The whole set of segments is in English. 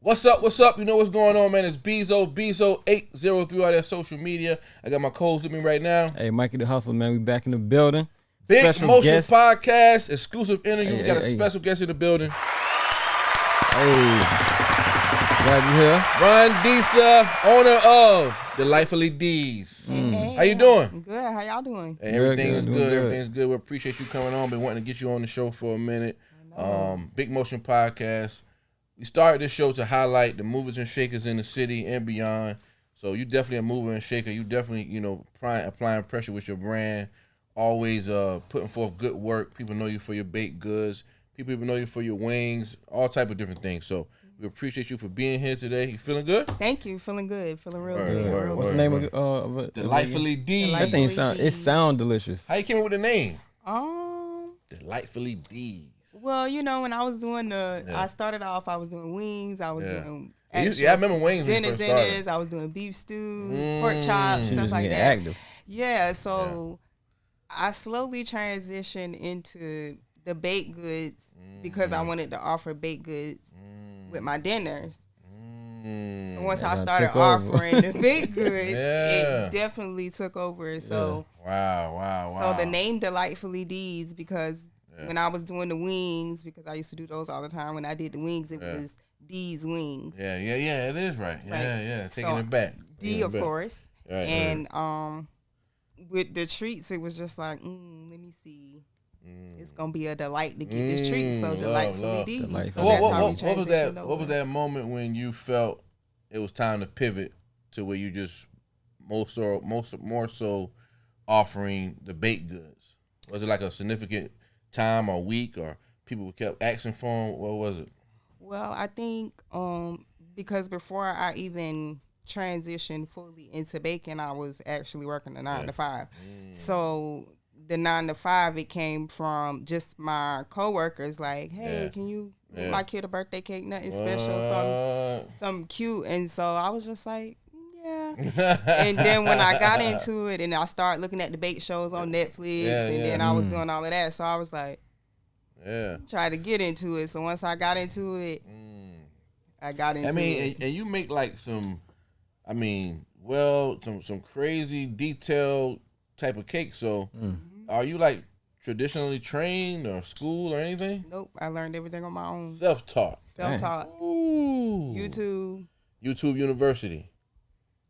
What's up? What's up? You know what's going on, man? It's Bezo803 all that social media. I got my co-host with me right now. Hey, Mikey the Hustler, man. We back in the building. Big Special Motion guest. Podcast, exclusive interview. Hey, we got hey, a special guest in the building. Hey, glad you're here. Rhondisa, owner of Delightfully D's. Hey, How you doing? I'm good. How y'all doing? Hey, everything Good, is doing good. good. Everything's good. We appreciate you coming on. Been wanting to get you on the show for a minute. Big Motion Podcast. We started this show to highlight the movers and shakers in the city and beyond. So you definitely a mover and shaker. You definitely, applying pressure with your brand. Always putting forth good work. People know you for your baked goods. People even know you for your wings. All type of different things. So we appreciate you for being here today. You feeling good? Thank you. Feeling good. Feeling real Word, good. word, real What's word. the name of it? Delightfully D's. That thing sound delicious. How you came up with the name? Um. Delightfully D's. Well, when I was doing I started off. I was doing wings. I was doing. I remember wings when you first started. Dinners. I was doing beef stew, pork chops, She stuff just like getting that. active. Yeah. So I slowly transitioned into the baked goods because I wanted to offer baked goods with my dinners. So once I That started took over. offering the baked goods, Yeah. it definitely took over. So. Wow. So the name Delightfully D's because when I was doing the wings, because I used to do those all the time. When I did the wings, it was D's Wings. Yeah, it is right. Yeah. Taking So, it back. D, of course. Right, And with the treats, it was just like, let me see. It's gonna be a delight to get this treat. So Delightfully D's. So Delightfully. that's how we What was that? transitioned What was over. that moment when you felt it was time to pivot to where you just more so offering the baked goods? Was it like a significant time or week, or people kept asking for them? What was it? Well, I think because before I even transitioned fully into baking, I was actually working a 9 to 5. So the 9 to 5, it came from just my coworkers like, hey, can you get my kid a birthday cake, nothing special, something cute. And so I was just like, yeah. And then when I got into it and I started looking at the bake shows on Netflix then I was doing all of that. So I was like, try to get into it. So once I got into it, I got into it. And you make like some crazy detailed type of cake. So are you like traditionally trained or school or anything? Nope, I learned everything on my own. Self-taught. Self-taught. Ooh. YouTube University.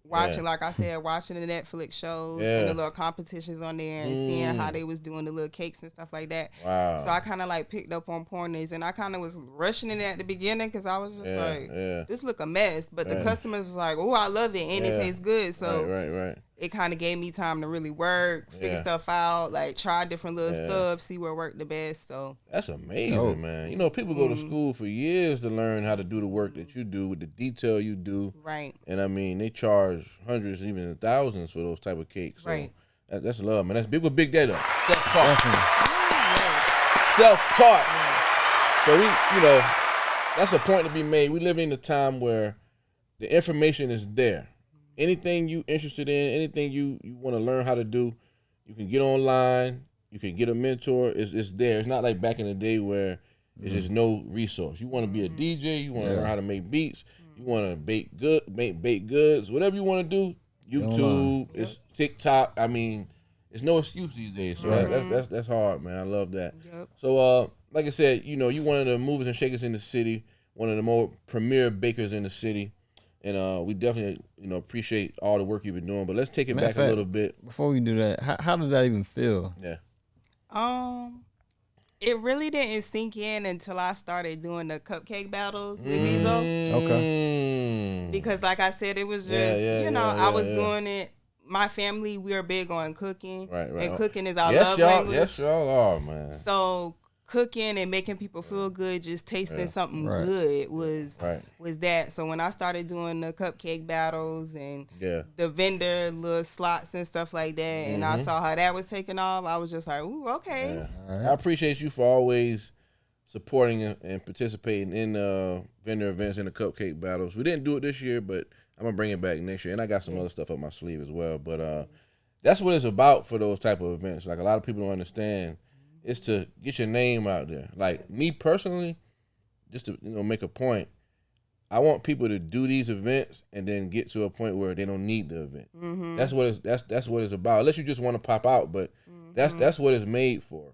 watching, like I said, watching the Netflix shows and the little competitions on there and seeing how they was doing the little cakes and stuff like that. Wow. So I kind of like picked up on pointers, and I kind of was rushing it at the beginning because I was just this look a mess. But the customers was like, oh, I love it, and it tastes good. So Right. it kind of gave me time to really work, figure stuff out, like try different little stuff, see what worked the best. So That's amazing, man. People go to school for years to learn how to do the work that you do with the detail you do. right. And they charge hundreds, even thousands for those type of cakes. So Right. that's love, man. That's big with big data. Self-taught. Definitely. Self-taught. So that's a point to be made. We live in a time where the information is there. Anything you interested in, anything you want to learn how to do, you can get online. You can get a mentor. It's there. It's not like back in the day where it's just no resource. You want to be a DJ. You want to learn how to make beats. You want to make baked goods. Whatever you want to do, YouTube, it's TikTok. It's no excuse these days. So that's hard, man. I love that. Yep. So like I said, you one of the movers and shakers in the city, one of the more premier bakers in the city. And we definitely, appreciate all the work you've been doing. But let's take it back a little bit. Before we do that, how does that even feel? Yeah. It really didn't sink in until I started doing the cupcake battles with Bezo. Okay. Because like I said, it was just, I was doing it. My family, we are big on cooking. Right. And cooking is our love language. Yes, y'all are, man. So cooking and making people feel good, just tasting something good was that. So when I started doing the cupcake battles and the vendor little slots and stuff like that, and I saw how that was taking off, I was just like, ooh, okay. Yeah. I appreciate you for always supporting and participating in vendor events and the cupcake battles. We didn't do it this year, but I'm gonna bring it back next year, and I got some other stuff up my sleeve as well. But that's what it's about for those type of events. Like a lot of people don't understand. It's to get your name out there. Like me personally, just to make a point, I want people to do these events and then get to a point where they don't need the event. Mm-hmm. That's what it's about. Unless you just want to pop out, but that's what it's made for.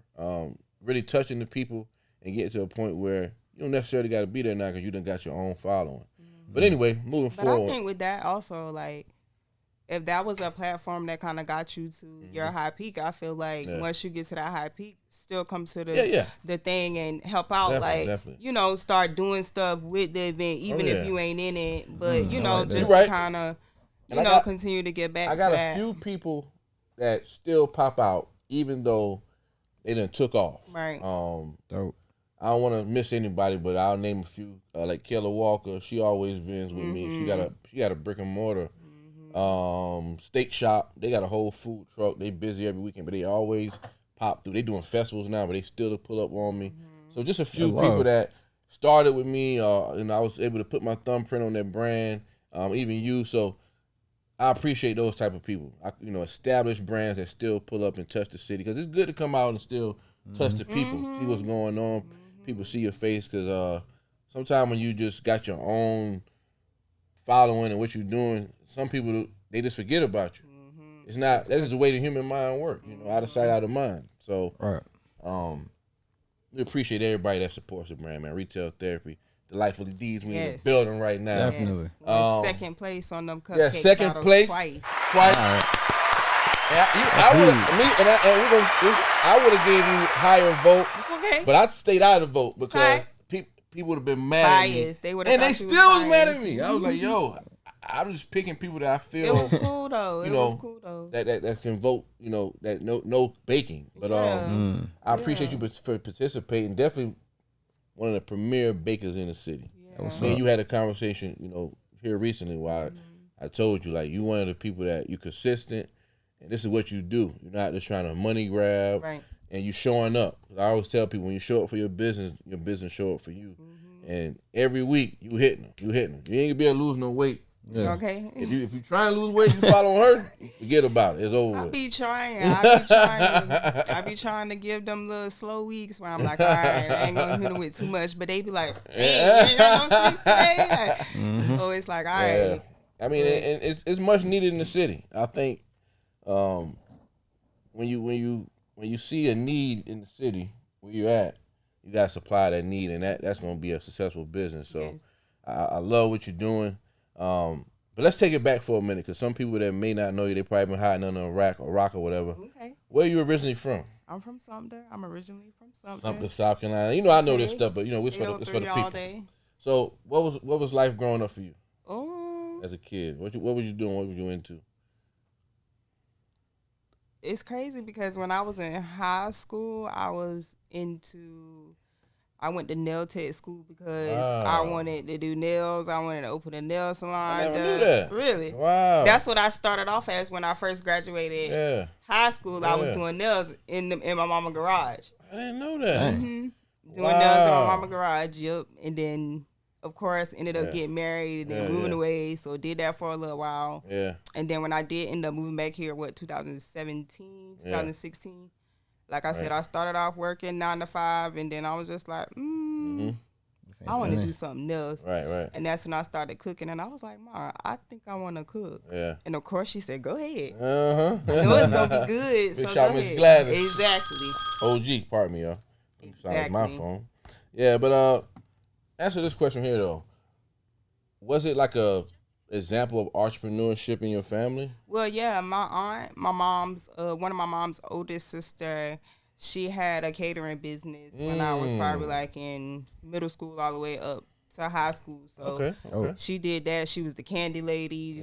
Really touching the people and getting to a point where you don't necessarily got to be there now because you done got your own following. But anyway, moving forward. I think with that also, like, if that was a platform that kind of got you to your high peak, I feel like once you get to that high peak, still come to the thing and help out. Definitely. You know, start doing stuff with the event, even if you ain't in it. But, you know, just to kind of, continue to get back to that. I got a few people that still pop out, even though they done took off. Right. Dope. I don't want to miss anybody, but I'll name a few. Like Kayla Walker, she always vends with me. She got a brick and mortar steak shop. They got a whole food truck. They busy every weekend, but they always pop through. They doing festivals now, but they still pull up on me. So just a few people that started with me, and I was able to put my thumbprint on their brand. Even you, so I appreciate those type of people. Established brands that still pull up and touch the city, because it's good to come out and still touch the people, see what's going on. People see your face, because sometimes when you just got your own following and what you're doing, some people, they just forget about you. It's not, that's just the way the human mind works, out of sight, out of mind. So we appreciate everybody that supports the brand, man. Retail Therapy, Delightfully Deeds, we in the building right now. Definitely. Second place on them cupcake second place twice. I would have gave you higher vote, okay, but I stayed out of the vote because people would have been mad at me. They and they still was mad at me. I was like, yo, I'm just picking people that I feel. It was cool though. That can vote. That no baking. But I appreciate you for participating. Definitely one of the premier bakers in the city. Me and you had a conversation, here recently where I told you, like, you one of the people that you consistent, and this is what you do. You're not just trying to money grab, and you showing up. I always tell people, when you show up for your business show up for you. And every week you hitting them. You ain't gonna be able to lose no weight. Yeah. Okay. If you trying to lose weight, you following her, forget about it. It's over. I be trying to give them little slow weeks where I'm like, all right, I ain't gonna hit them with too much, but they be like, hey, you ain't got no sense today. So it's like, all right. I mean, and it's much needed in the city. I think when you see a need in the city where you're at, you gotta supply that need, and that's gonna be a successful business. So I love what you're doing. But let's take it back for a minute, because some people that may not know you, they probably been hiding under a rock or whatever. Okay. Where are you originally from? I'm from Sumter. I'm originally from Sumter. Sumter, South Carolina. I know this stuff, but it's for the people. All day. So what was life growing up for you? As a kid, what was you doing? What was you into? It's crazy because when I was in high school, I went to nail tech school because I wanted to do nails. I wanted to open a nail salon. I never knew that. Really? Wow. That's what I started off as when I first graduated high school. I was doing nails in my mama's garage. I didn't know that. Doing nails in my mama's garage, yep. And then, of course, ended up getting married and then moving away. So did that for a little while. Yeah. And then when I did end up moving back here, 2017, 2016, like I said, I started off working 9 to 5, and then I was just like, I want to do something else. Right. And that's when I started cooking, and I was like, Ma, I think I want to cook. Yeah. And of course, she said, go ahead. Uh-huh. I know it's going to be good. Big so shout go Miss ahead. Gladys. Exactly. OG, pardon me, y'all. Exactly. My phone. Yeah, but answer this question here, though. Was it like a example of entrepreneurship in your family? Well, yeah, my aunt, one of my mom's oldest sister, she had a catering business when I was probably like in middle school all the way up to high school. So she did that. She was the candy lady,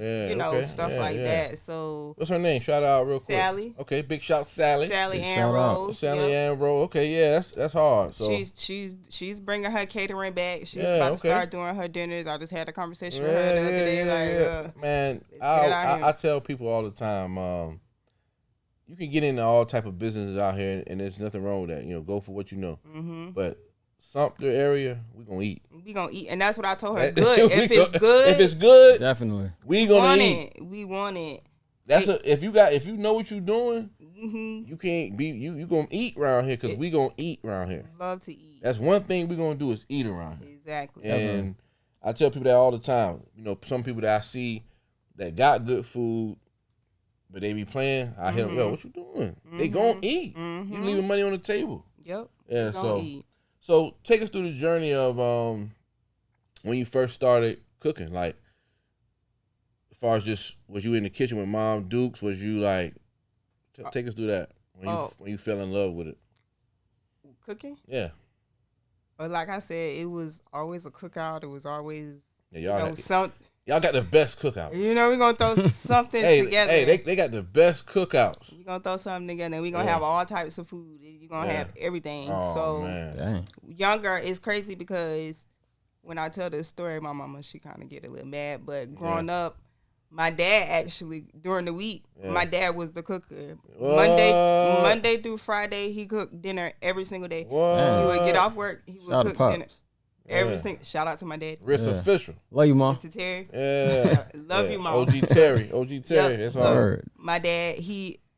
stuff like that. So what's her name? Shout out real quick. Sally. Okay, big shout Sally. Sally Ann Rose. Sally Ann Rose. Okay, yeah, that's hard. So she's bringing her catering back. She's about to start doing her dinners. I just had a conversation with her the other day. Man, I tell people all the time, you can get into all type of businesses out here, and there's nothing wrong with that. Go for what you know. But Sumter area, we gonna eat. We gonna eat, and that's what I told her. Good. If it's good, definitely. We gonna eat. We want it. If you know what you're doing, you can't be you gonna eat around here, because we gonna eat around here. Love to eat. That's one thing we gonna do is eat around here. Exactly. And I tell people that all the time. You know, some people that I see that got good food, but they be playing. I hit them, yo, what you doing? They gon' eat. You leaving money on the table. Yep. Yeah. They gonna eat. So take us through the journey of when you first started cooking. Like, as far as just was you in the kitchen with Mom Dukes? Was you like, take us through that when you fell in love with it. Cooking? Yeah. But like I said, it was always a cookout. It was always y'all y'all got the best cookout. You know, we're gonna throw something together. Hey, they got the best cookouts. We're gonna throw something together and we're gonna have all types of food. You're gonna have everything. Oh, so man. Dang. younger is crazy because when I tell this story, my mama, she kinda get a little mad. But growing up, my dad actually during the week, my dad was the cooker. Monday through Friday, he cooked dinner every single day. What? He would get off work, he would Shout out cook to dinner. Every single shout out to my dad. Risk official. Love you, Mom. Mr. Terry. Yeah. Love you, Mom. OG Terry. That's hard. Word. My dad,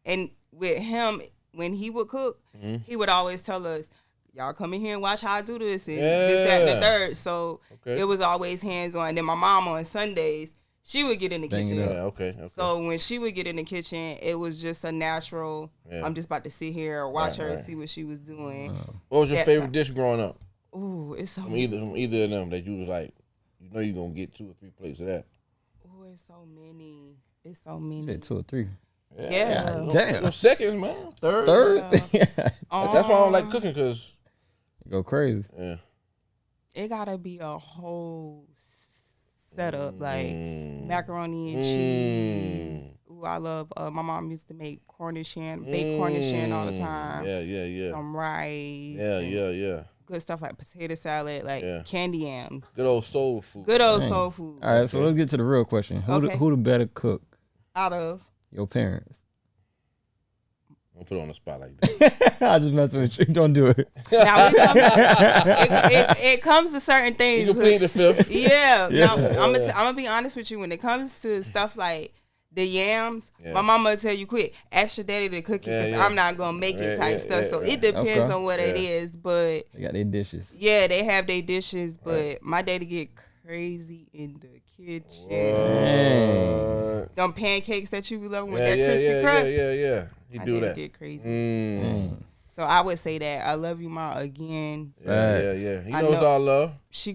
and with him, when he would cook, he would always tell us, y'all come in here and watch how I do this and this, that, and the third. So it was always hands on. And then my mom on Sundays, she would get in the kitchen. Yeah, okay. So when she would get in the kitchen, it was just a natural, I'm just about to sit here and watch her and see what she was doing. What was your favorite dish growing up? Ooh, it's so From either of them that you was like, you know you're going to get 2 or 3 plates of that. Ooh, it's so many. It's so many. Said 2 or 3. Yeah. Damn. No seconds, man. Third. That's why I don't like cooking, because Go crazy. it gotta be a whole setup, like macaroni and cheese. Ooh, I love. My mom used to make Cornish hen, baked Cornish hen all the time. Yeah. Some rice. Yeah. Good stuff like potato salad, like candy yams. Good old soul food. Good old soul food. All right, so let's get to the real question. Who the better cook? Out of Your parents. Don't put it on the spot like that. I just messing with you. Don't do it. now it comes to certain things. You can plead the fifth. Yeah. Now I'm gonna be honest with you. When it comes to stuff like the yams, my mama tell you quick, ask your daddy to cook it because I'm not gonna make it type stuff. So it depends on what it is, but They got their dishes. yeah, they have their dishes, but my daddy get crazy in the kitchen. Them pancakes that you be loving with that crispy crust. Yeah. He My do daddy that. get crazy. So I would say that I love you, Ma, again. Yeah. He knows our love.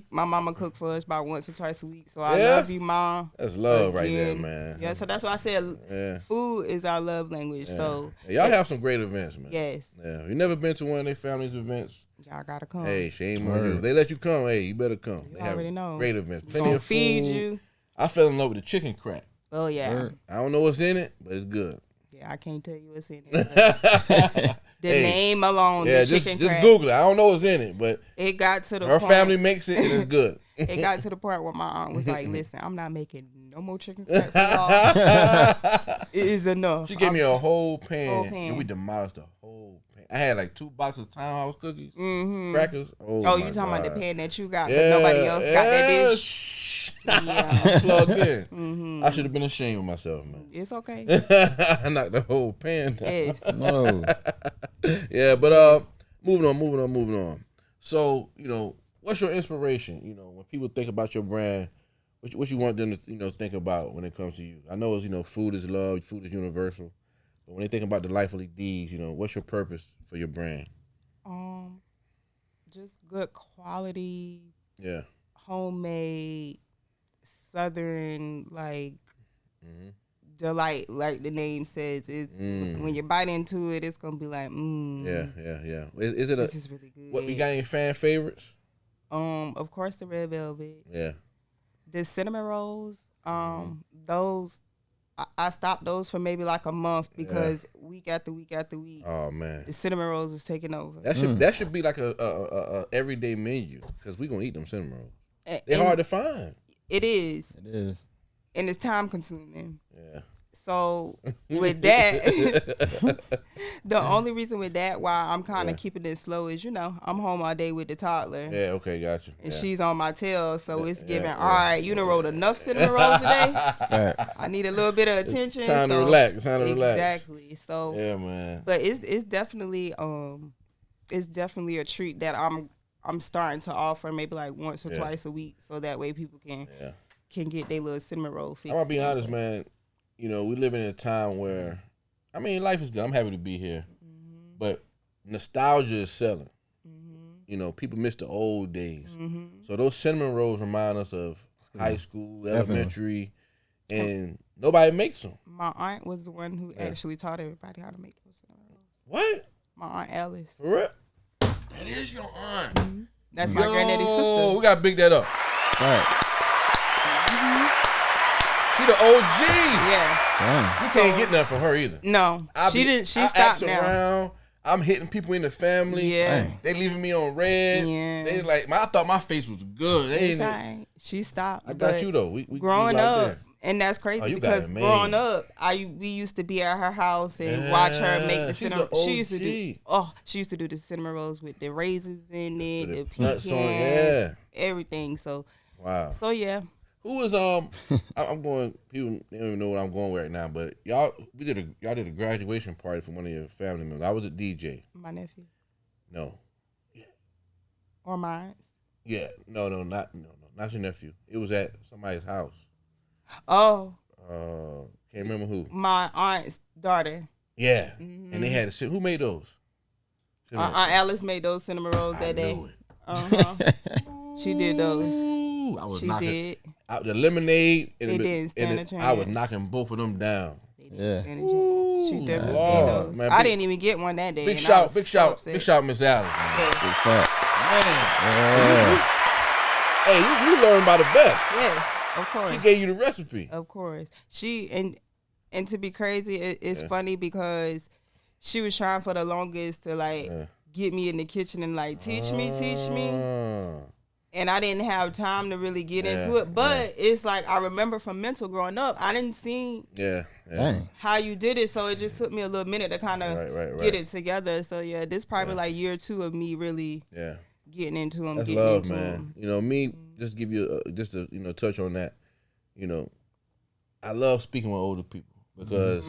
My mama cook for us about once or twice a week. So I love you, Ma. That's love again. right there, man. Yeah, so that's why I said food is our love language. So y'all have some great events, man. yes. Yeah. You never been to one of their family's events? Y'all gotta come. Hey, shame on you. If they let you come, hey, you better come. You They have already know. great events. We Plenty gonna of food. feed you. I fell in love with the chicken crack. Oh yeah. I don't know what's in it, but it's good. Yeah, I can't tell you what's in it. The name alone, the chicken just crack. Google it. I don't know what's in it, but It got to the her point. family makes it and it's good. It got to the point where my aunt was like, "Listen, I'm not making no more chicken crack for y'all. It is enough." She gave me a whole pan, Whole pan. and we demolished the whole pan. I had like 2 boxes of townhouse cookies, crackers. Oh, Oh, you my talking about the God. pan that you got, but nobody else got that dish? Yeah. I'm plugged in. I should have been ashamed of myself, man. It's okay. I knocked the whole pan down. Yes. No. Yeah, but moving on. So, what's your inspiration? When people think about your brand, what you want them to think about when it comes to you? I know it's food is love, food is universal, but when they think about the Lifely D's, what's your purpose for your brand? Just good quality, Yeah. homemade, southern delight, like the name says. When you bite into it, it's gonna be like, Yeah. Is it this is really good. What we got any fan favorites? Of course, the red velvet, Yeah. the cinnamon rolls. Those I stopped those for maybe like a month because week after week after week, Oh man. the cinnamon rolls was taking over. That should be like a everyday menu, because we gonna eat them cinnamon rolls. They're And hard to find. It is, It is. and it's time consuming. Yeah. So with that, the only reason with that why I'm kind of keeping it slow is I'm home all day with the toddler. Yeah. Okay. Gotcha. And Yeah. she's on my tail, so it's giving. All right, you done rolled enough cinnamon rolls today. Facts. I need a little bit of attention. Time to so- relax. Time to relax. Exactly. So, Yeah, man. but it's definitely a treat that I'm I'm starting to offer maybe like once or twice a week, so that way people can get their little cinnamon roll fixed. I'm gonna be honest, man. You know, we live in a time where, I mean, life is good. I'm happy to be here, but nostalgia is selling. You know, people miss the old days. So those cinnamon rolls remind us of high school, elementary, and nobody makes them. My aunt was the one who actually taught everybody how to make those cinnamon rolls. What? My aunt Alice. For real? That is your aunt. That's my granddaddy's sister. We gotta big that up. All right. She the OG. Yeah. You can't get nothing from her either. No, she didn't. She I stopped ask now. around. I'm hitting people in the family. Yeah. Dang. They leaving me on red. Yeah. They like, I thought my face was good. They It's ain't. all right. She stopped. I got but you though. We growing right up, there. and that's crazy You got because it made. growing up, we used to be at her house and watch her make the she's cinnamon. a She used to do. OG. Oh, she used to do the cinnamon rolls with the raisins in it, With the the nuts on, pecan, everything. So Wow. yeah. Who is I'm going. People they don't even know what I'm going with right now. But y'all did a graduation party for one of your family members. I was a DJ. My nephew No. or mine. Yeah. No. Not your nephew. It was at somebody's house. Oh, Can't remember who. my aunt's daughter. Yeah. And they had to who made those? Aunt Alice made those cinnamon rolls that day. Knew it. She did those. Ooh, I was She knocking did. out the lemonade and They didn't stand a chance. I was knocking both of them down. Yeah. She definitely Lord, did those. man, I big- didn't even get one that day. Big and I shout, was big so shout, upset. big shout, Miss Alice. Man. Big Yes. facts. Man. Yeah. Hey, you learned by the best. Yes, of course. She gave you the recipe. Of course. And to be crazy, it's funny because she was trying for the longest to get me in the kitchen and teach me. And I didn't have time to really get into it. But it's like I remember from mental growing up, I didn't see Dang. how you did it. So it just took me a little minute to kind of Right. get it together. So yeah, this probably like year 2 of me really getting into them. That's getting love, into man. them. You know, me, just give you just to touch on that. You know, I love speaking with older people because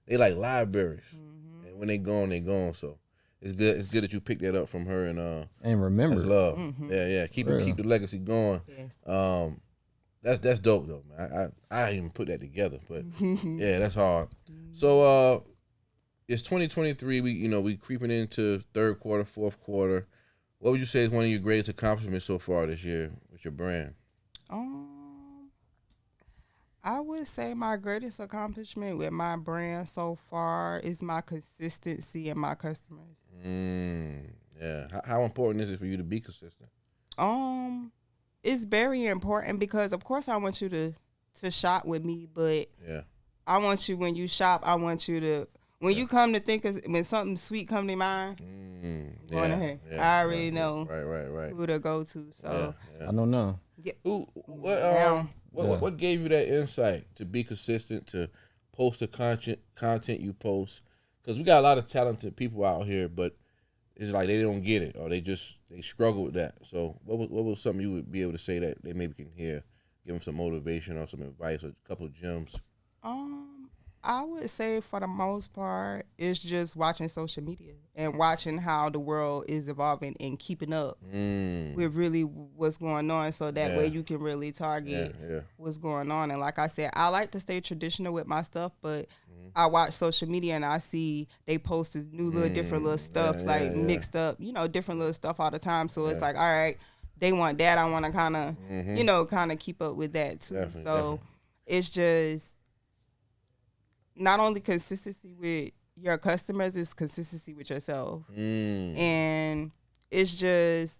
they like libraries, and when they gone, they gone. So it's good. It's good that you picked that up from her, and remember. that's love. Yeah. Keep the legacy going. Yes. That's dope though, man. I didn't even put that together, but yeah, that's hard. So it's 2023. We creeping into third quarter, fourth quarter. What would you say is one of your greatest accomplishments so far this year with your brand? I would say my greatest accomplishment with my brand so far is my consistency and my customers. Yeah. How important is it for you to be consistent? It's very important because of course I want you to shop with me, but I want you when you shop, I want you to when you come to think of when something sweet come to mind, going ahead. I already know Right. who to go to. So I don't know. What gave you that insight to be consistent, to post the content you post? Because we got a lot of talented people out here, but it's like they don't get it or they struggle with that. So what was something you would be able to say that they maybe can hear, give them some motivation or some advice or a couple of gems? I would say for the most part, it's just watching social media and watching how the world is evolving and keeping up with really what's going on. So that way you can really target what's going on. And like I said, I like to stay traditional with my stuff, but I watch social media and I see they post this new little different little stuff mixed up, different little stuff all the time. So it's like, all right, they want that. I want to kind of, keep up with that too. Definitely. It's just not only consistency with your customers, it's consistency with yourself. And it's just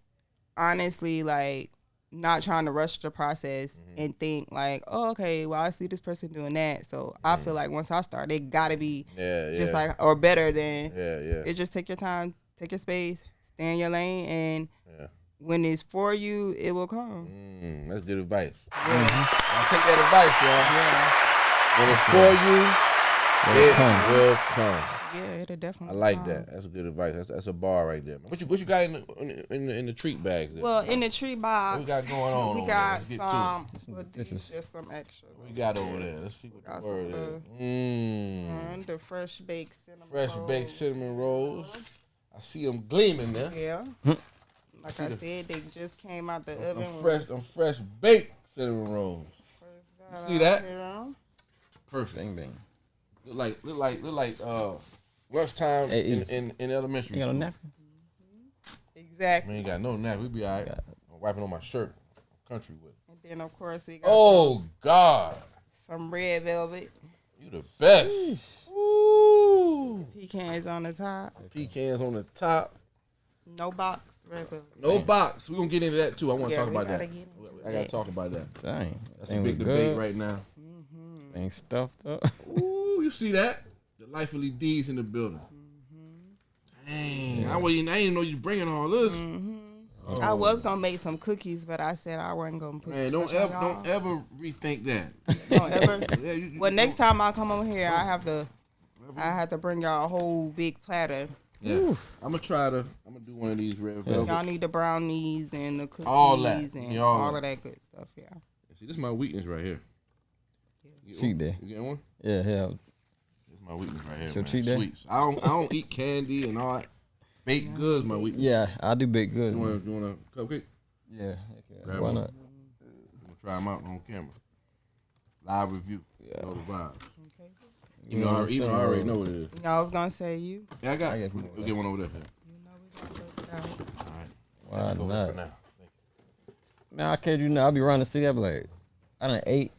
honestly like not trying to rush the process and think like, oh, okay, well, I see this person doing that. So I feel like once I start, they gotta be just like, or better than, it just take your time, take your space, stay in your lane, and when it's for you, it will come. That's good advice. I'll take that advice, y'all. When it's for you, it will come. Yeah, it'll definitely. I like that. That's a good advice. That's a bar right there. What you got in the treat bags? There? Well, in the treat box, what we got going on? We got some. Just some extras. What we got over there? Let's see what the word is. The fresh baked cinnamon. Fresh baked cinnamon rolls. I see them gleaming there. Yeah. Like I said, they just came out the oven. I'm fresh baked cinnamon rolls. You see that? Perfect. Bang bang. Look like rush time in elementary You got school. a napkin? Exactly. We ain't got no nap. We be all right. I'm wiping on my shirt. Country with it. And then, of course, we got God. some red velvet. You the best. Ooh. Pecans on the top. Pecans on the top. No box, red velvet. No box. We're going to get into that, too. I want to talk about that. I got to that. talk about that. Dang. That's a big debate right now. Ain't stuffed up. Ooh, you see that? The Lifely D's in the building. Dang. I didn't know you bringing all this. Oh. I was going to make some cookies, but I said I wasn't going to put Man, don't ever rethink that. Don't ever. Yeah, Well, next time I come over here, I have to bring y'all a whole big platter. Yeah. I'm going to do one of these red velvet. Y'all need the brownies and the cookies All that. and Yeah, all of that good stuff, yeah. See, this is my weakness right here. Cheat day. You get one? Yeah. This is my weakness right here. So Man. cheat day? Sweets. I don't eat candy and all that. Baked goods, my weakness. Yeah, I do bake good. You want a cupcake? Yeah. Grab Why one. not? I'm gonna try them out on camera. Live review. Yeah. Know the vibes. Okay. You know, I already know what it is. I was going to say you. Yeah, I got. I got We'll get one over there. You know we got to bust it out. All right. Why Go not? for now. Thank you. Man, I kid you not. I'll be around the city. I'll be like, I done ate.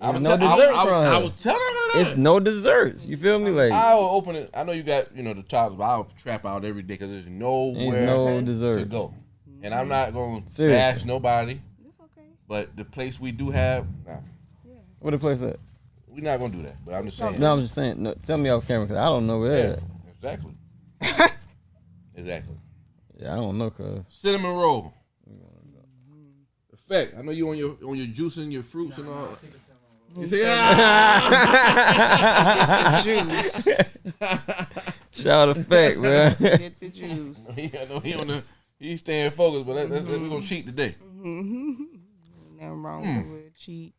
I no desserts around I here. was telling her that. It's no desserts. You feel me? Like, I'll open it. I know you got the tops, but I'll trap out every day because there's nowhere there's no to desserts. go. And I'm not gonna Seriously. bash nobody, It's okay. but the place we do have, nah, what the place at? we're not gonna do that. But I'm just saying. No, I'm just saying. No, tell me off camera because I don't know where Yeah, that. exactly. Exactly. Yeah, I don't know cause Cinnamon roll. Effect. I know you on your juicing, your fruits and all. You say, Juice. shout effect, man. Get the juice. I know he's staying focused, but we're gonna cheat today. Nothing wrong with a cheat.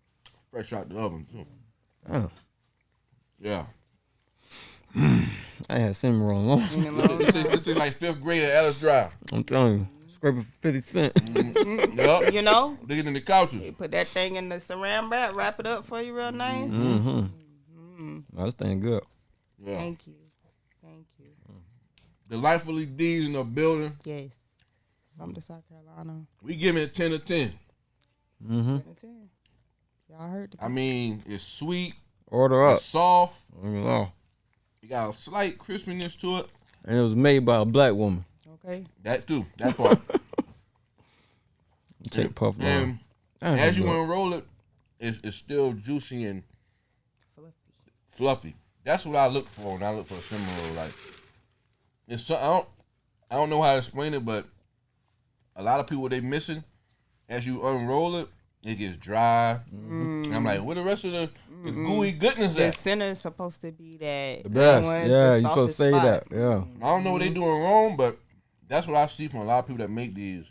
Fresh out the oven too. Oh, Yeah. I had cinnamon roll long. This is like 5th grade at Ellis Drive. I'm telling you, scraping for 50 cents. Yup. You know, Digging in the couches. you put that thing in the saran wrap it up for you real nice. I was thinking good. Yeah. Thank you. The Lifely D's in the building. Yes. Some to South Carolina. We giving it 10 to 10. 10. Y'all heard the I mean, it's sweet. Order up. It's soft. And You got a slight crispiness to it. it was made by a black woman. Okay. That too. That part. Take puff And long. as you unroll it, it's still juicy and fluffy. That's what I look for when I look for a cinnamon roll. Like, it's I don't know how to explain it, but a lot of people they missing as you unroll it, it gets dry. And I'm like, where the rest of the gooey goodness The at? center is supposed to be that. The best. one's Yeah, the you supposed to softest say spot. that. Yeah. I don't know what they doing wrong, but that's what I see from a lot of people that make these.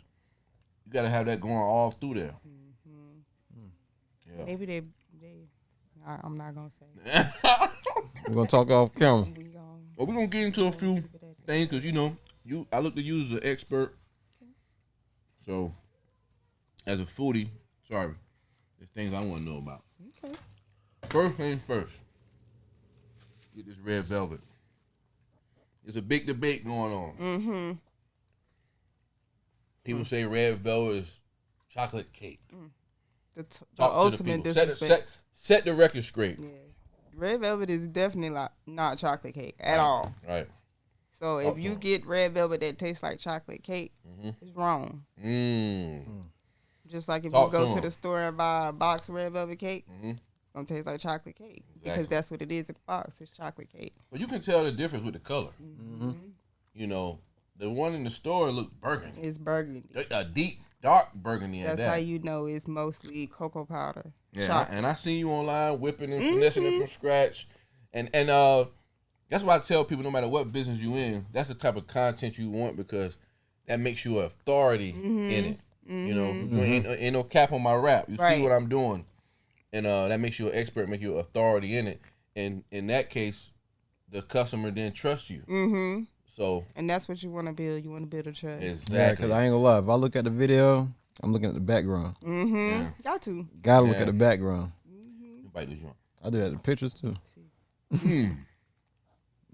You got to have that going all through there. Yeah. Maybe they I'm not gonna say. We're going to talk off camera. We gonna But we're gonna get into a few things because I look to you as an expert. So, as a foodie, there's things I want to know about. Okay. First things first. Get this red velvet. There's a big debate going on. People say red velvet is chocolate cake. The Talk to ultimate people. disrespect. Set the record straight. Yeah. Red velvet is definitely not chocolate cake at all. Right. So if you get red velvet that tastes like chocolate cake, it's wrong. Just like if Talk you to go to 'em. the store and buy a box of red velvet cake, it's gonna taste like chocolate cake because that's what it is in the box. It's chocolate cake. But you can tell the difference with the color. The one in the store look burgundy. It's burgundy. A deep, dark burgundy at That's that. how you know it's mostly cocoa powder. Yeah, chocolate. and I seen you online whipping and finessing it from scratch, and that's why I tell people no matter what business you in, that's the type of content you want because that makes you an authority in it. Ain't no cap on my rap. You see what I'm doing, and that makes you an expert, make you an authority in it. And in that case, the customer then trusts you. So And that's what you want to build. You want to build a trust. Yeah, exactly. because I ain't gonna lie. If I look at the video, I'm looking at the background. Yeah. Got to. Gotta look Yeah. at the background. You bite this joint. I do that in pictures too. Mm.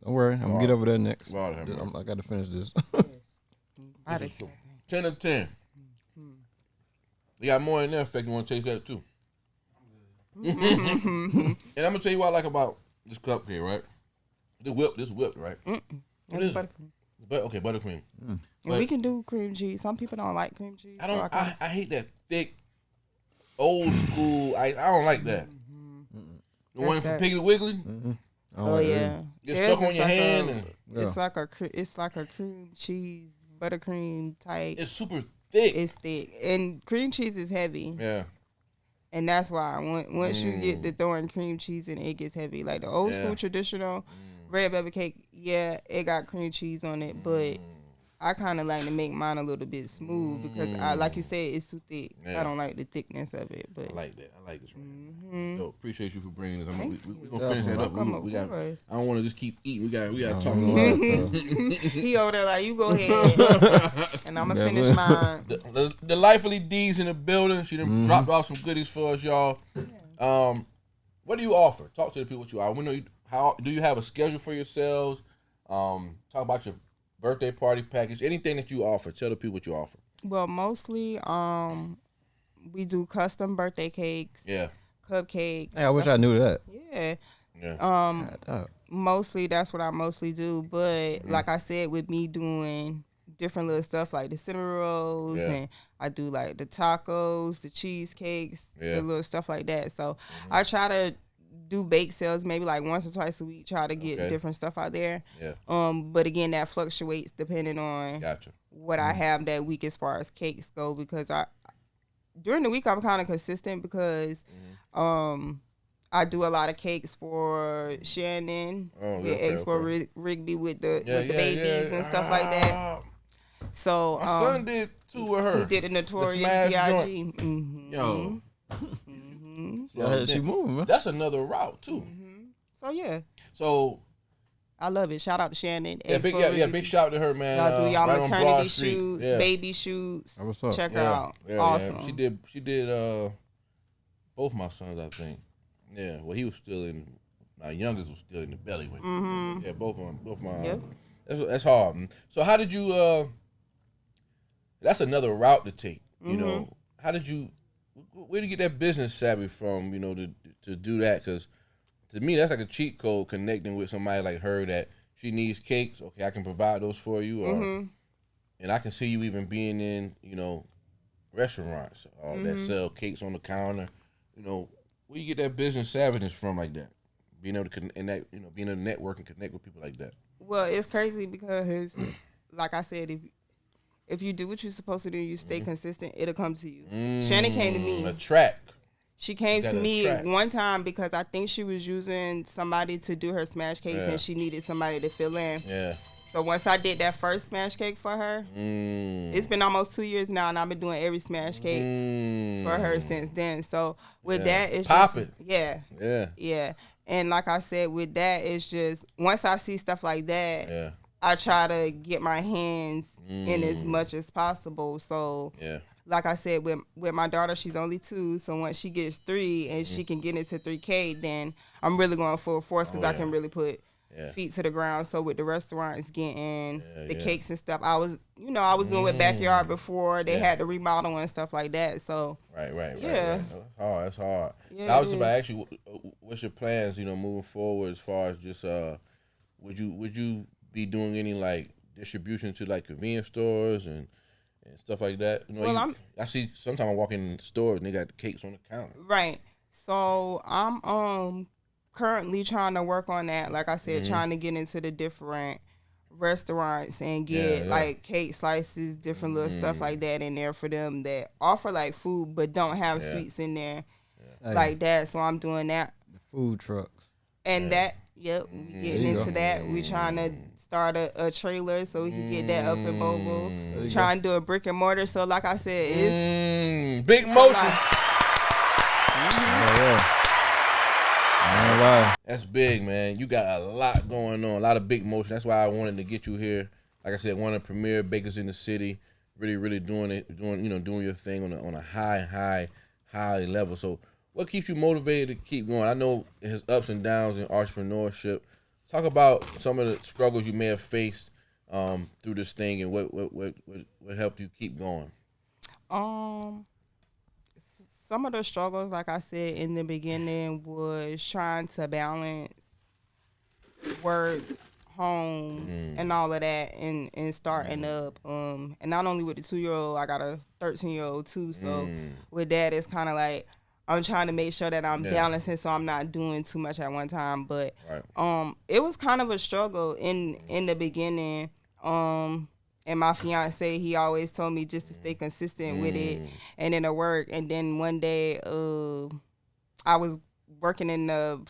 Don't worry, I'm gonna get over there next. Lord have mercy. I got to finish this. Yes. This is 10 of 10. You got more in there. Effect, you want to taste that too. And I'm gonna tell you what I like about this cup here, right? This whipped, right? What is it? Buttercream. Okay, buttercream. And But- we can do cream cheese. Some people don't like cream cheese. I so don't. can- I hate that thick, old school. I don't like that. The one from that. Piggly Wiggly. I don't Oh like that. yeah. Get Theirs stuck on is your like hand a- and It's like a cream cheese buttercream type. it's super thick. It's thick, and cream cheese is heavy, Yeah. and that's why once you get to throwing cream cheese in, it gets heavy. Like the old Yeah. school traditional red velvet cake, yeah, it got cream cheese on it, but I kind of like to make mine a little bit smooth because I, like you said, it's too thick. Yeah. I don't like the thickness of it, but I like that. I like this one. So appreciate you for bringing this. We're gonna you. finish that up. Welcome, We got. of course. I don't want to just keep eating. We got to talk. He over there like, you go ahead, and I'm gonna finish mine. The Lifely D's in the building. She done dropped off some goodies for us, y'all. What do you offer? Talk to the people what you are. We know how do you have a schedule for yourselves? Talk about your birthday party package. Anything that you offer. Tell the people what you offer. Well, mostly, we do custom birthday cakes, Yeah. cupcakes. Hey, I wish I knew that. Yeah. Yeah. God, dog. Mostly that's what I mostly do. But like I said, with me doing different little stuff like the cinnamon rolls Yeah. and I do like the tacos, the cheesecakes, Yeah. the little stuff like that. So I try to do bake sales maybe like once or twice a week, try to get Okay. different stuff out there. Yeah. But again, that fluctuates depending on Gotcha. what I have that week as far as cakes go because during the week I'm kind of consistent because I do a lot of cakes for Shannon, Oh, with okay, Expo okay. Rigby with the babies and stuff like that. So My son did too with her. he did a Notorious smash B.I.G. Yo. Yeah, she moving, man. That's another route too. So yeah, So I love it. Shout out to Shannon. yeah, big shout out to her, man. Y'all do y'all right on Broad maternity Street. shoots, Yeah. baby shoots. That's what's up. Check her Yeah, out. yeah, Awesome. yeah. She did both my sons, I think. Yeah, well, he was still in. My youngest was still in the belly. Yeah, both my. Yep. That's hard. So how did you? That's another route to take. You know, how did you? Where did you get that business savvy from? You know, to do that because to me that's like a cheat code connecting with somebody like her that she needs cakes. Okay, I can provide those for you, or and I can see you even being in restaurants that sell cakes on the counter. You know, where you get that business savviness from like that? Being able to connect, being able to network and connect with people like that. Well, it's crazy because, like I said, if you do what you're supposed to do, you stay consistent, it'll come to you. Shannon came to me. Attract. She came You to gotta me attract. one time because I think she was using somebody to do her smash cakes Yeah. and she needed somebody to fill in. Yeah. So once I did that first smash cake for her, it's been almost 2 years now, and I've been doing every smash cake for her since then. So with that, it's Pop just it. yeah. Yeah. And like I said, with that, it's just once I see stuff like that, Yeah. I try to get my hands in as much as possible. So Yeah. like I said, with my daughter, she's only 2. So once she gets 3 and she can get into 3K, then I'm really going full force because I can really put feet to the ground. So with the restaurants getting the cakes and stuff, I was doing with backyard before they had the remodel and stuff like that. So Right. Yeah. That's hard. Yeah, I was it about to is. ask you, what's your plans, moving forward as far as just, would you be doing any like distribution to like convenience stores and stuff like that? Well, I see sometimes I walk in stores and they got the cakes on the counter. right. So I'm currently trying to work on that. Like I said, trying to get into the different restaurants and get like cake slices, different little stuff like that in there for them that offer like food but don't have sweets in there like that. So I'm doing that. The food trucks. And that, we getting There you into go. that. We trying to start a trailer so we can get that up in Mobile. Trying to do a brick and mortar. So like I said, it's Big a motion. lot. Oh, yeah. I ain't lie. That's big, man. You got a lot going on, a lot of big motion. That's why I wanted to get you here like I said, one of the premier bakers in the city. Really doing your thing on a high level. So, what keeps you motivated to keep going? I know it has ups and downs in entrepreneurship. Talk about some of the struggles you may have faced through this thing, and what helped you keep going. Some of the struggles, like I said in the beginning, was trying to balance work, home, and all of that, and starting up. And not only with the 2-year-old, I got a 13-year-old too. So with that, it's kind of like I'm trying to make sure that I'm balancing, so I'm not doing too much at one time. But it was kind of a struggle in the beginning. And my fiance, he always told me just to stay consistent with it, and then it worked. And then one day, I was working in the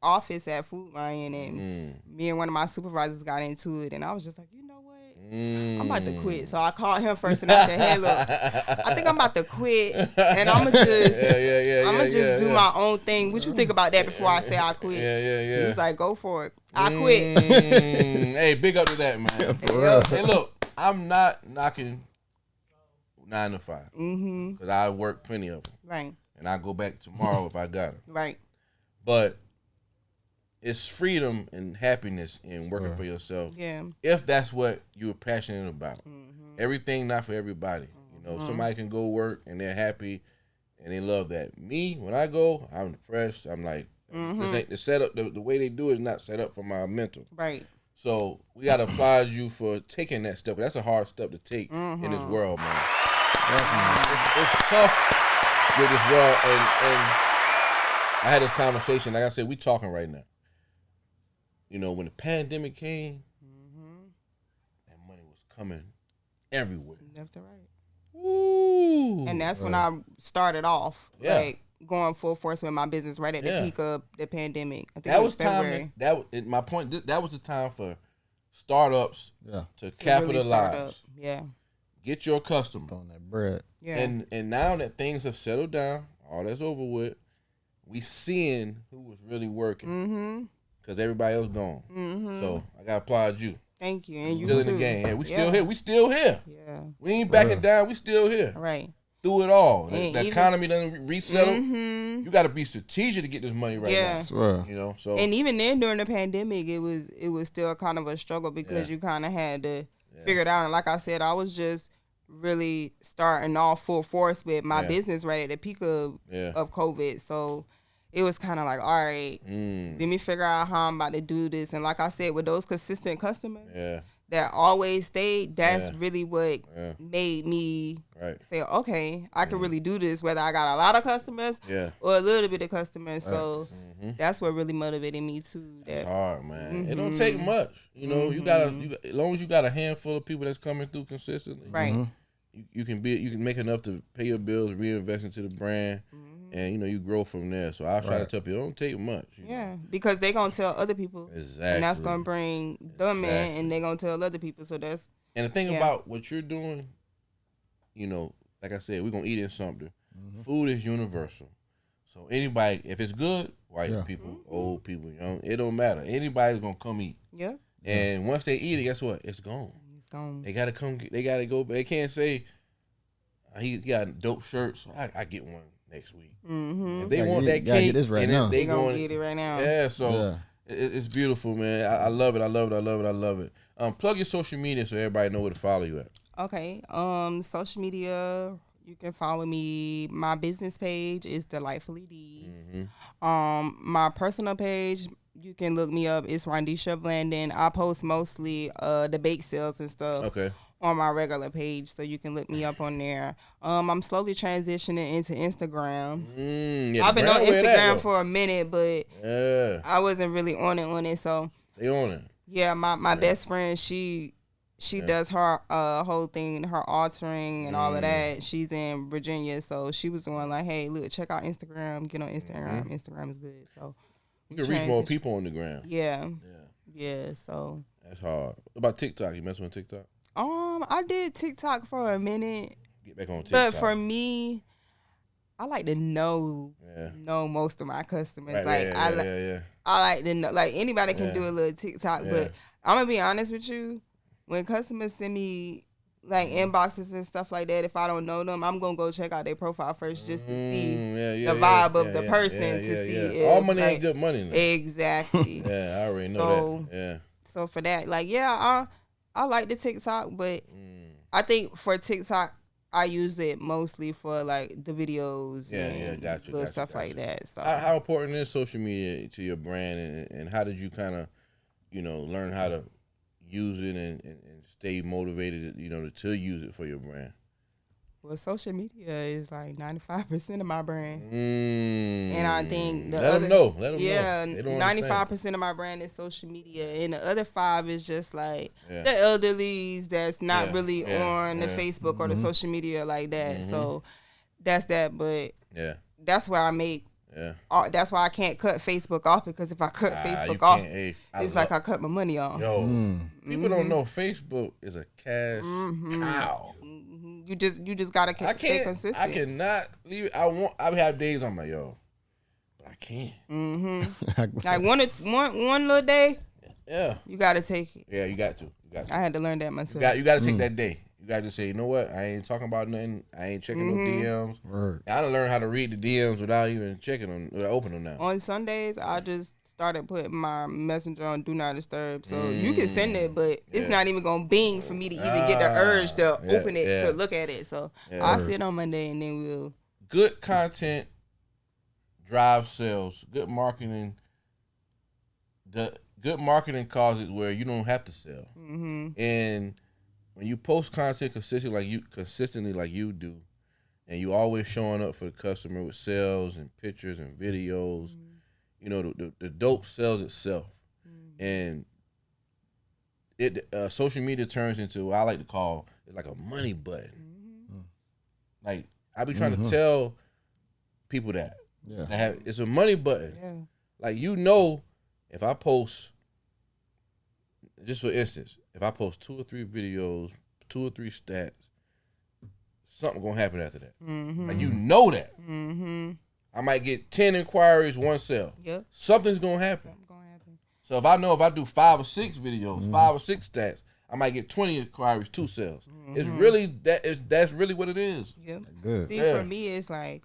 office at Food Lion, and me and one of my supervisors got into it, and I was just like, you know what, I'm about to quit. So I called him first, and I said, hey, look, I think I'm about to quit, and I'm gonna just do my own thing. What you think about that before I say I quit? He was like, go for it. I quit. Hey, big up to that, man. Hey, look, I'm not knocking 9 to 5 because I work plenty of them. Right. And I go back tomorrow if I got it. Right. But it's freedom and happiness in working for yourself. Yeah. If that's what you're passionate about. Everything not for everybody. You know, somebody can go work and they're happy and they love that. Me, when I go, I'm depressed. I'm like, this ain't the setup. The way they do it is not set up for my mental. Right. So we gotta applaud you for taking that step. That's a hard step to take in this world, man. It's tough with this world, and I had this conversation. Like I said, we talking right now. You know, when the pandemic came, that money was coming everywhere. Left and right. Ooh. And that's when I started off, like going full force with my business right at the peak of the pandemic. I think That it was February. time. My point. That was the time for startups to capitalize. Really Get your customer on that bread. Yeah. And now that things have settled down, all that's over with, we seeing who was really working. Because everybody else gone. So I gotta applaud you. Thank you. And you still too. in the game. Yeah, we still here. We still here. Yeah. We ain't backing down. We still here. Right. Through it all. And the economy doesn't resettle. You got to be strategic to get this money right now. Swear. You know. So. And even then, during the pandemic, it was still kind of a struggle because you kind of had to figure it out. And like I said, I was just really starting off full force with my business right at the peak of COVID. So it was kind of like, all right, let me figure out how I'm about to do this. And like I said, with those consistent customers that always stayed, that's really what made me say, okay, I can really do this, whether I got a lot of customers or a little bit of customers. So that's what really motivated me too. That's hard, man. It don't take much. You know, you gotta, as long as you got a handful of people that's coming through consistently, right? You can make enough to pay your bills, reinvest into the brand. And, you know, you grow from there. So I try to tell people, it don't take much. You know? Because they're going to tell other people. Exactly. And that's going to bring them in, and they're going to tell other people. So that's... And the thing about what you're doing, you know, like I said, we're going to eat in Sumter. Food is universal. So anybody, if it's good, white people, old people, young, it don't matter. Anybody's going to come eat. Yeah. And once they eat it, guess what? It's gone. It's gone. They got to come, they got to go, but they can't say, he got dope shirts, I get one next week. If they want that cake, they gonna get it right now. Yeah, so it's beautiful, man. I love it. I love it. Plug your social media so everybody know where to follow you at. Okay. Social media, you can follow me. My business page is Delightfully D's. My personal page, you can look me up. It's Rhondisa Blandon. I post mostly the bake sales and stuff. Okay. On my regular page, so you can look me up on there. I'm slowly transitioning into Instagram. I've been on Instagram for a minute, but I wasn't really on it. So they on it. Yeah, my best friend, she does her whole thing, her altering and all of that. She's in Virginia, so she was the one like, hey, look, check out Instagram. Get on Instagram. Instagram is good. So you can reach more people on the gram. Yeah. So that's hard. What about TikTok? You messing with TikTok? I did TikTok for a minute. Get back on TikTok. But for me, I like to know most of my customers. I like to know, like anybody can do a little TikTok, but I'm gonna be honest with you. when customers send me like inboxes and stuff like that, if I don't know them, I'm gonna go check out their profile first just to see the vibe of the person to see if all money like, ain't good money now. Exactly. Yeah, I already know that. Yeah. So for that, like, I like the TikTok, but I think for TikTok, I use it mostly for like the videos and little stuff like that. So how important is social media to your brand, and how did you kind of, learn how to use it and stay motivated, to use it for your brand? Well, social media is like 95% of my brand, and I think Let them know. 95% of my brand is social media, and the other 5 is just like the elderlies that's not really on the Facebook or the social media like that. So that's that, but that's where I make. That's why I can't cut Facebook off, because if I cut Facebook off, it's like I cut my money off. Yo, people don't know Facebook is a cash cow. You just gotta stay consistent. I cannot leave it. I have days I'm like, yo, but I can't. Like one little day. Yeah. You gotta take it. Yeah, you got to. I had to learn that myself. You got to take that day. You got to say, you know what? I ain't talking about nothing. I ain't checking no DMs. Right. I done learned how to read the DMs without even checking them, without opening them now. On Sundays, I just started putting my messenger on Do Not Disturb. So you can send it, but it's not even going to bing for me to even get the urge to open it, to look at it. So I'll sit on Monday and then we'll. Good content drives sales. Good marketing. Good marketing causes where you don't have to sell. And when you post content consistently like you do, and you always showing up for the customer with sales and pictures and videos, the dope sells itself. And it social media turns into what I like to call it like a money button. Like I be trying to tell people that it's a money button. Yeah. Like if I post, just for instance, if I post 2 or 3 videos, 2 or 3 stats, something gonna happen after that. Like that. I might get 10 inquiries, 1 sale. Yep. Something's gonna happen. So if I do 5 or 6 videos, 5 or 6 stats, I might get 20 inquiries, 2 sales. It's really that's really what it is. Yep. Good. See, for me, it's like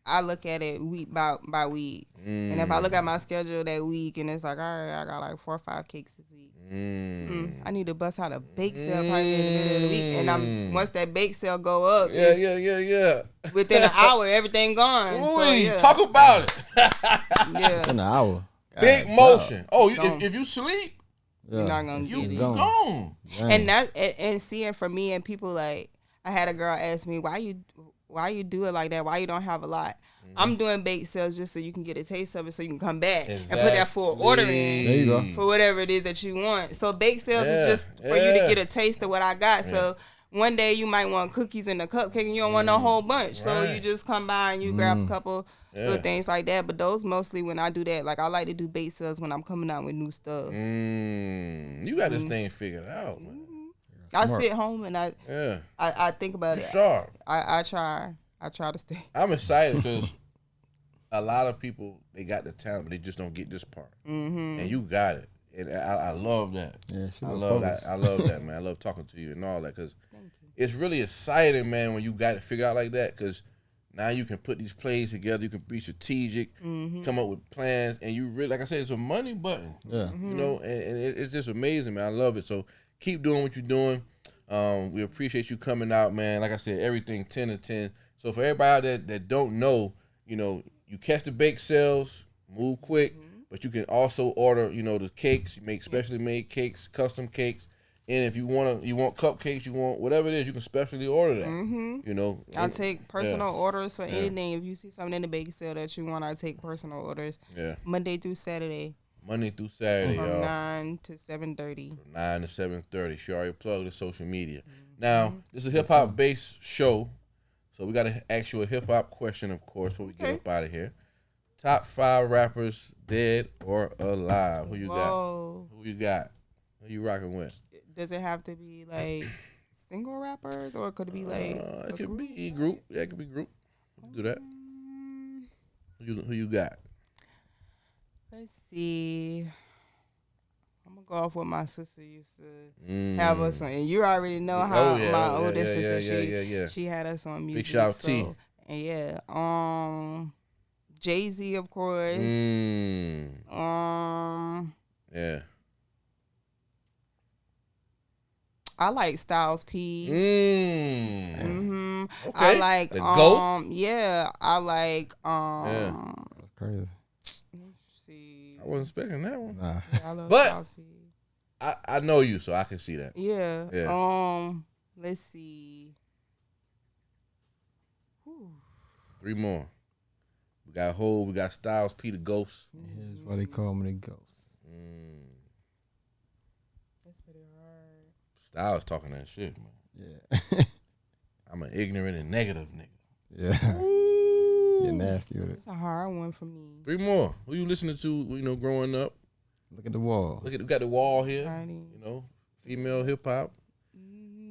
I look at it week by week. And if I look at my schedule that week and it's like, all right, I got like 4 or 5 cakes this week. I need to bust out a bake sale probably in the middle of the week. And once that bake sale go up, within an hour, everything gone. Ooh, talk about it. In an hour. Big motion. If you sleep, you're not gonna get it. Gone. And seeing for me and people, like, I had a girl ask me, why you do it like that? Why you don't have a lot? I'm doing bake sales just so you can get a taste of it, so you can come back and put that full order in. There you go. For whatever it is that you want. So bake sales is just for you to get a taste of what I got. So one day you might want cookies and a cupcake and you don't want no whole bunch. So you just come by and you grab a couple little things like that. But those mostly when I do that, like I like to do bake sales when I'm coming out with new stuff. You got this thing figured out, man. I sit home and I think about it. Sharp. I try to stay. I'm excited because a lot of people, they got the talent, but they just don't get this part. And you got it. And I love that. Yeah, I love that. I love that, man. I love talking to you and all that because it's really exciting, man, when you got it figured out like that, because now you can put these plays together. You can be strategic, come up with plans, and you really, like I said, it's a money button. Yeah. And it's just amazing, man. I love it. So keep doing what you're doing. We appreciate you coming out, man. Like I said, everything 10 of 10. So for everybody out there that don't know, you catch the bake sales, move quick, but you can also order, the cakes. You make specially made cakes, custom cakes. And if you want cupcakes, you want whatever it is, you can specially order that. I take personal orders for anything. If you see something in the bake sale that you want, I take personal orders. Yeah. Monday through Saturday. From y'all. 9 to 7:30. From 9 to 7:30. She already plugged the social media. Now, this is a hip-hop based show, so we got to ask you a hip-hop question, of course, before we get up out of here. Top 5 rappers, dead or alive. Who you got? Who you rocking with? Does it have to be like single rappers, or could it be like it could be group? Yeah, it could be group. Do that. Who you got? Let's see. I'm gonna go off what my sister used to have us on, and you already know how my oldest sister she had us on music. Big shout out T. And yeah, Jay-Z, of course. Yeah. I like Styles P. Okay. I like the Ghost. Yeah, I like That's crazy. Let's see. I wasn't expecting that one. Nah. Yeah, I love But- Styles P. I know you, so I can see that. Yeah. Yeah. Let's see. Whew. 3 more. We got Hov. We got Styles P. The Ghost. Here's why they call me the ghost. That's pretty hard. Styles talking that shit, man. Yeah. I'm an ignorant and negative nigga. Yeah. You're nasty with it. It's a hard one for me. 3 more. Who you listening to, growing up? Look at the wall. We got the wall here. Alrighty. Female hip hop.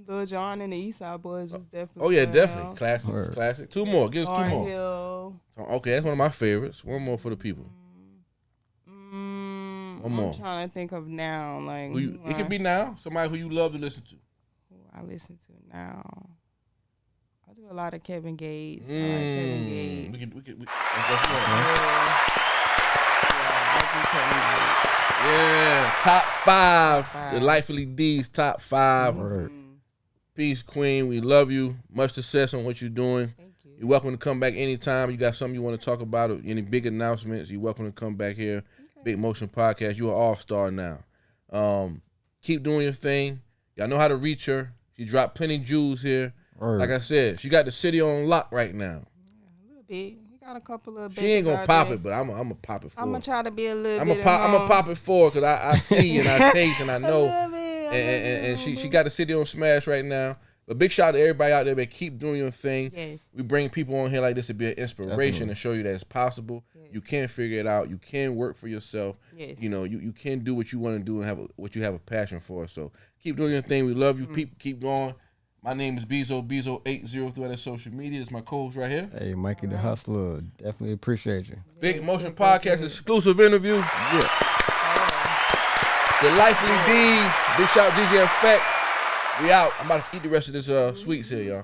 Lil Jon and the East Side Boys was definitely. Oh, yeah, well. definitely. Classic. Word. Classic. 2 more. Give us 2 more. Hill. Okay, that's one of my favorites. 1 more for the people. One more. I'm trying to think of now, like It can be now. Somebody who you love to listen to. who I listen to now. I do a lot of Kevin Gates. I like Kevin Gates. We can. I do Kevin Gates. Yeah, top 5. Delightfully D's top 5. Word. Peace, Queen. We love you. Much success on what you're doing. Thank you. You're welcome to come back anytime. You got something you want to talk about, or any big announcements, you're welcome to come back here. Big Motion Podcast. You're an all-star now. Keep doing your thing. Y'all know how to reach her. She dropped plenty jewels here. Word. Like I said, she got the city on lock right now. A little bit. We got a couple of. She ain't gonna pop it, but I'm gonna pop it for I'm her. gonna try to be a little I'm bit. gonna pop it for her because I see and I taste and I know. And she she got the city on smash right now. But big shout out to everybody out there, man. Keep doing your thing. Yes. We bring people on here like this to be an inspiration Definitely. and show you that it's possible. Yes. You can figure it out. You can work for yourself. Yes. You can do what you want to do and have what you have a passion for. So keep doing your thing. We love you. Keep going. My name is Bezo80 through other social media. It's my co-host right here. Hey, Mikey the Hustler. Definitely appreciate you. Big Motion Podcast exclusive interview. Yeah. Delightfully D's. Big shout out DJ Effect. We out. I'm about to eat the rest of this sweets here, y'all.